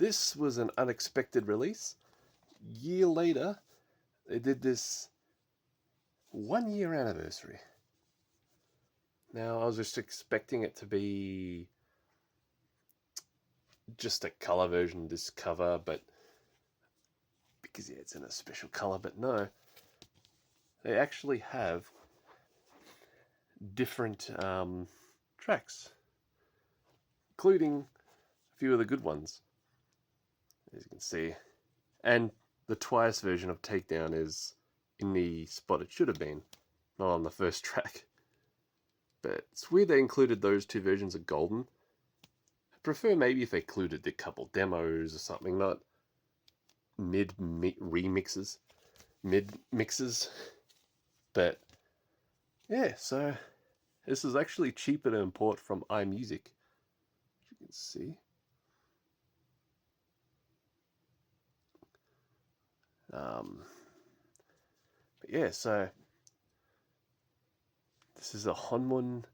this was an unexpected release. Year later, they did this 1 year anniversary. Now, I was just expecting it to be just a color version of this cover, but because it's in a special color, but no, they actually have different tracks, including a few of the good ones, as you can see. And the Twice version of Takedown is in the spot it should have been, not on the first track. But it's weird they included those two versions of Golden. I prefer maybe if they included a couple demos or something, not mid-mixes. But yeah, so this is actually cheaper to import from iMusic, as you can see. But yeah, so this is a Honmun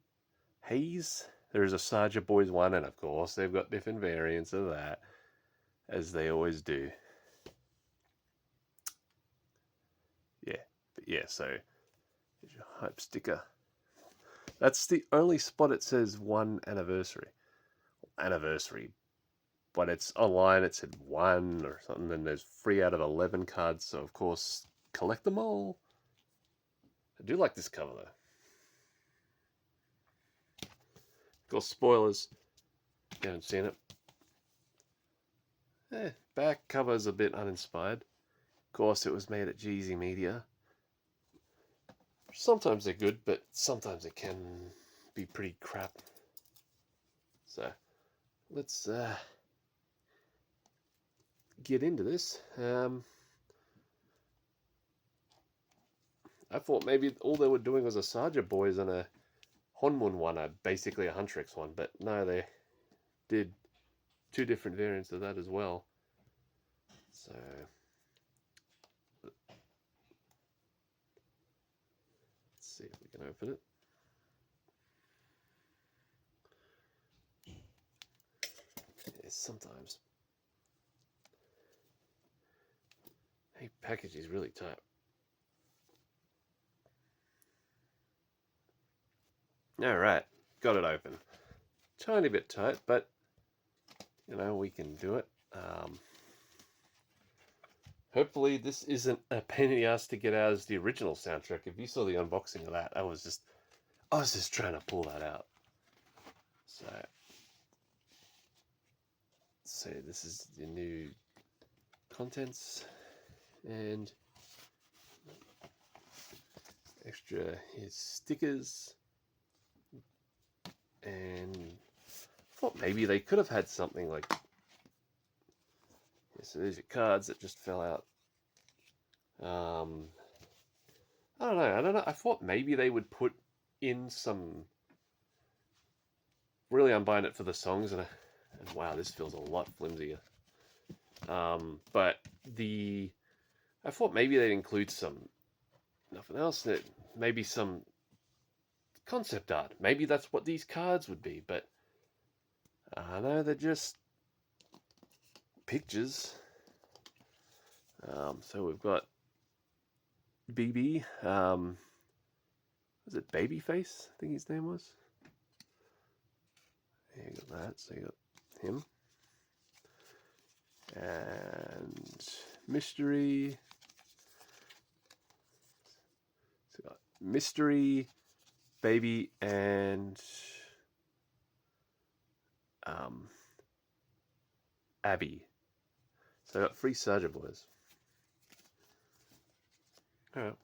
Haze. There is a Saja Boys one, and of course they've got different variants of that, as they always do. Yeah, but yeah, so here's your hype sticker. That's the only spot it says 1 anniversary. But it's online, it said 1 or something, and there's 3 out of 11 cards, so of course, collect them all. I do like this cover though. Of course, spoilers, if you haven't seen it. Back cover's a bit uninspired. Of course, it was made at GZ Media. Sometimes they're good, but sometimes it can be pretty crap. So, let's get into this. I thought maybe all they were doing was a Saja Boys and a Honmun one, basically a Huntrix one, but no, they did 2 different variants of that as well. So, let's see if we can open it. Yeah, sometimes. Hey, package is really tight. Alright, got it open. Tiny bit tight, but you know, we can do it. Hopefully this isn't a pain in the ass to get out as the original soundtrack. If you saw the unboxing of that, I was just trying to pull that out. So this is the new contents, and extra here's stickers, and I thought maybe they could have had something like, yeah, so there's your cards that just fell out. I don't know. I thought maybe they would put in some. Really, I'm buying it for the songs, and wow, this feels a lot flimsier. But I thought maybe they'd include nothing else. Maybe some concept art. Maybe that's what these cards would be. But no, they're just pictures. So we've got BB. Was it Babyface? I think his name was. Yeah, you got that. So you got him. And Mystery. So we got Mystery, Baby, and Abby. So I got 3 Saja Boys. Alright.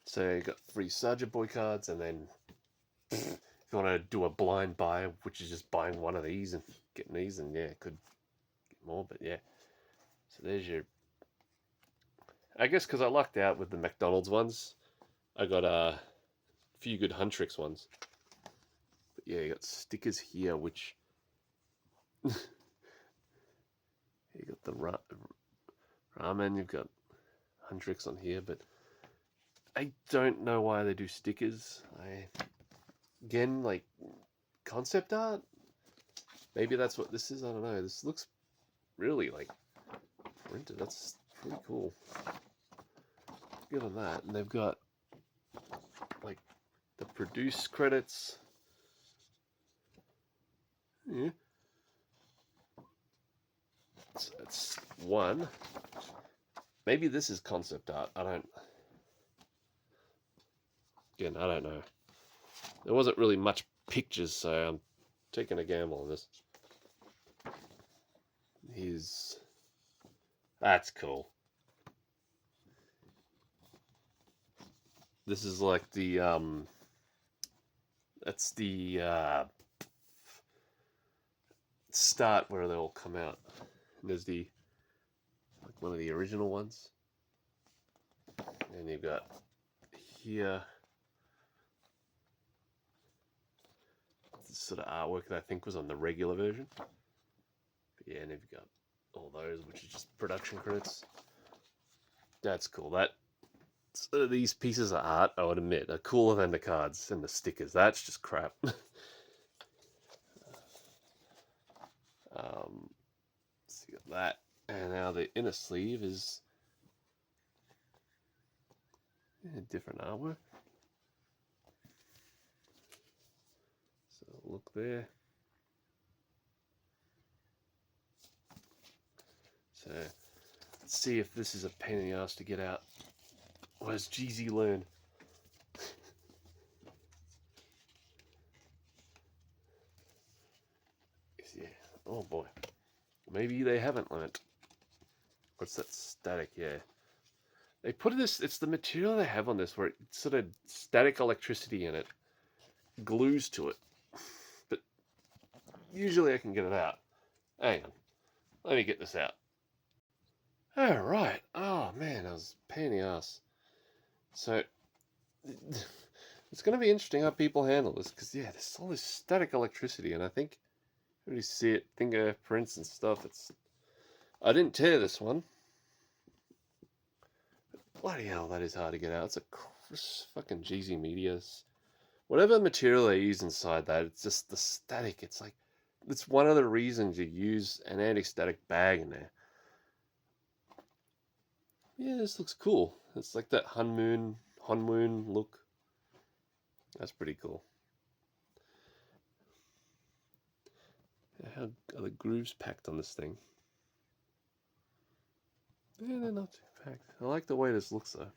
So you got 3 Saja Boy cards, and then if you want to do a blind buy, which is just buying one of these and getting these, and yeah, could get more, but yeah. So there's your. I guess because I lucked out with the McDonald's ones, I got a few good Huntrix ones. But yeah, you got stickers here, which you got the ramen, you've got Huntrix on here, but I don't know why they do stickers. Again, like concept art. Maybe that's what this is. I don't know. This looks really like printed. That's pretty cool. Good on that. And they've got like the produce credits. Yeah. So that's one. Maybe this is concept art. I don't know. There wasn't really much pictures, so I'm taking a gamble on this. That's cool. This is like the that's the start where they all come out. And there's the like one of the original ones, and you've got here this sort of artwork that I think was on the regular version. But yeah, and you've got all those, which is just production credits. That's cool. These pieces of art, I would admit, are cooler than the cards and the stickers. That's just crap. So you got that, and now the inner sleeve is different artwork. So look there. So let's see if this is a pain in the ass to get out. What has Jeezy learned? Yeah. Oh boy. Maybe they haven't learnt. What's that static? Yeah. They put this, it's the material they have on this where it's sort of static electricity in it glues to it. But usually I can get it out. Hang on. Let me get this out. Alright. Oh man, that was a pain in the ass. So, it's going to be interesting how people handle this because, yeah, there's all this static electricity, and I think you really see it. Fingerprints and stuff. I didn't tear this one. Bloody hell, that is hard to get out. It's a fucking Jeezy Medias. Whatever material they use inside that, it's just the static. It's one of the reasons you use an anti-static bag in there. Yeah, this looks cool. It's like that Hanmoon look. That's pretty cool. How are the grooves packed on this thing? Yeah, they're not too packed. I like the way this looks though.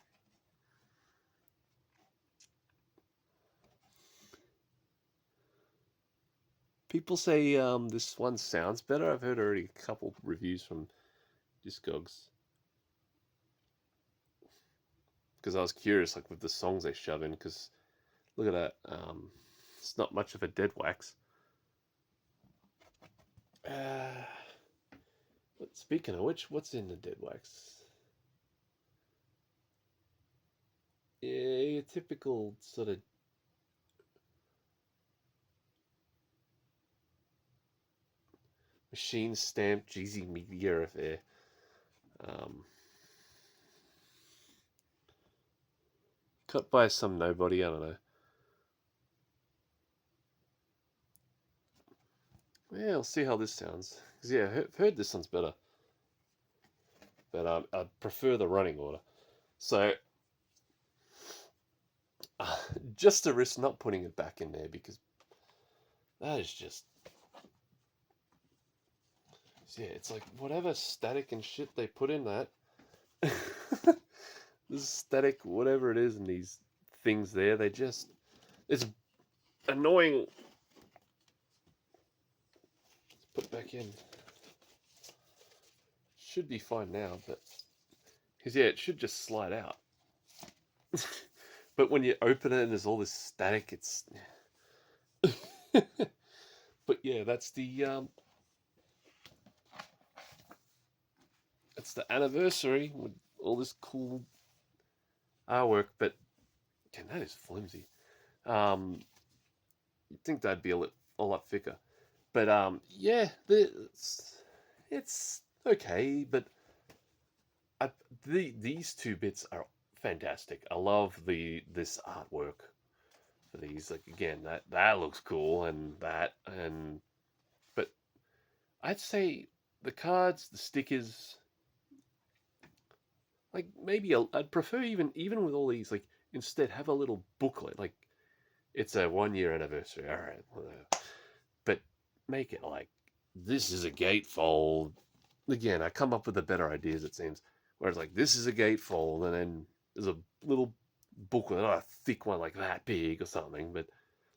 People say this one sounds better. I've heard already a couple reviews from Discogs. Because I was curious, like with the songs they shove in, because look at that. It's not much of a dead wax. But speaking of which, what's in the dead wax? Yeah, your typical sort of machine stamped Jeezy Media affair. Cut by some nobody, I don't know. Yeah, I'll see how this sounds. Because, yeah, I've heard this one's better. But I prefer the running order. So, just to risk not putting it back in there because that is just. Yeah, it's like whatever static and shit they put in that. This static, whatever it is, in these things there, it's annoying. Let's put it back in. Should be fine now, but because yeah, it should just slide out. But when you open it and there's all this static, it's. But yeah, that's the anniversary with all this cool artwork. But man, that is flimsy. You'd think that'd be a lot thicker, but yeah, it's okay. But these two bits are fantastic. I love this artwork for these. Like again, that looks cool, and but I'd say the cards, the stickers, like maybe I'd prefer even with all these, like instead have a little booklet, like it's a 1 year anniversary. All right, but make it like this is a gatefold. Again, I come up with the better ideas. It seems where it's like this is a gatefold, and then there's a little booklet, not a thick one like that big or something, but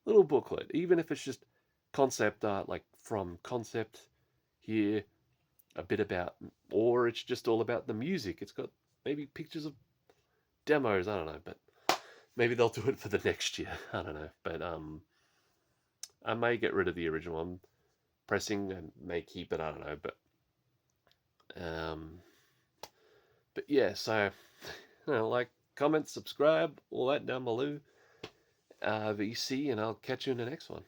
little booklet, even if it's just concept art, like from concept here, a bit about, or it's just all about the music. It's got maybe pictures of demos. I don't know, but maybe they'll do it for the next year. I don't know, but I may get rid of the original. I'm pressing and may keep it. I don't know, um, but yeah. So, like, comment, subscribe, all that down below. VC, and I'll catch you in the next one.